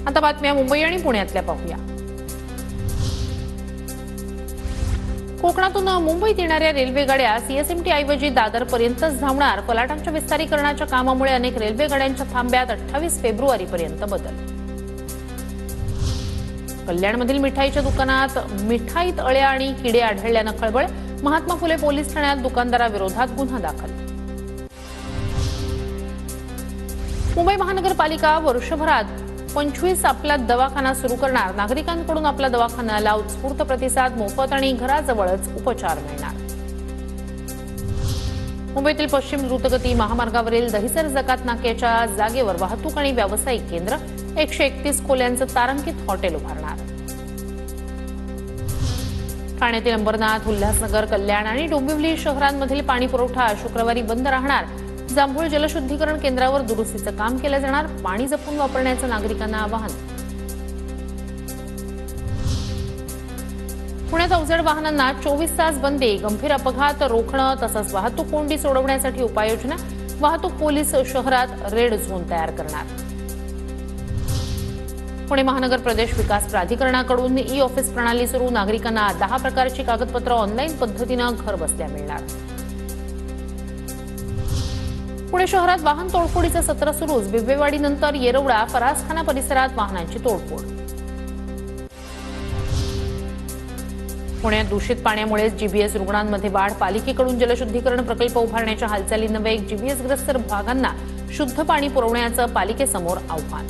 आता बातम्या मुंबई आणि पुण्यातल्या पाहूया। कोकणातून मुंबईत येणाऱ्या रेल्वे गाड्या सीएसएमटी ऐवजी दादर पर्यंतच धावणार। फलाटांच्या विस्तारीकरणाच्या कामामुळे अनेक रेल्वे गाड्यांच्या थांब्यात 28 फेब्रुवारी पर्यंत बदल। कल्याणमधील मिठाईच्या दुकानात मिठाईत अळ्या आणि किडे आढळल्यानं खळबळ। महात्मा फुले पोलीस ठाण्यात दुकानदाराविरोधात गुन्हा दाखल। मुंबई महानगरपालिका वर्षभरात 25 आपला दवाखाना सुरू करणार। नागरिकांकडून आपल्या दवाखान्याला उत्स्फूर्त प्रतिसाद, मोफत आणि घराजवळच उपचार मिळणार। मुंबईतील पश्चिम द्रुतगती महामार्गावरील दहिसर जकात नाक्याच्या जागेवर वाहतूक आणि व्यावसायिक केंद्र 131 खोल्यांचं तारांकित हॉटेल उभारणार। ठाण्यातील अंबरनाथ, उल्हासनगर, कल्याण आणि डोंबिवली शहरांमधील पाणी पुरवठा शुक्रवारी बंद राहणार। जांभूळ जलशुद्धीकरण केंद्रावर दुरुस्तीचं काम केलं जाणार। पाणी जपून वापरण्याचं नागरिकांना आवाहन। पुण्यात अवजड वाहनांना 24 तास बंदी, गंभीर अपघात रोखणं तसंच वाहतूक कोंडी सोडवण्यासाठी उपाययोजना। वाहतूक पोलीस शहरात रेड झोन तयार करणार। पुणे महानगर प्रदेश विकास प्राधिकरणाकडून ई ऑफिस प्रणाली सुरू। नागरिकांना 10 प्रकारची कागदपत्र ऑनलाईन पद्धतीनं घर बसल्या मिळणार। पुणे शहरात वाहन तोडफोडीचं सत्र सुरूच। बिबवेवाडीनंतर येरवडा, फरासखाना परिसरात वाहनांची तोडफोड। पुण्यात दूषित पाण्यामुळे जीबीएस रुग्णांमध्ये वाढ। पालिकेकडून जलशुद्धीकरण प्रकल्प उभारण्याच्या हालचालींना वेग। जीबीएसग्रस्त भागांना शुद्ध पाणी पुरवण्याचं पालिकेसमोर आव्हान।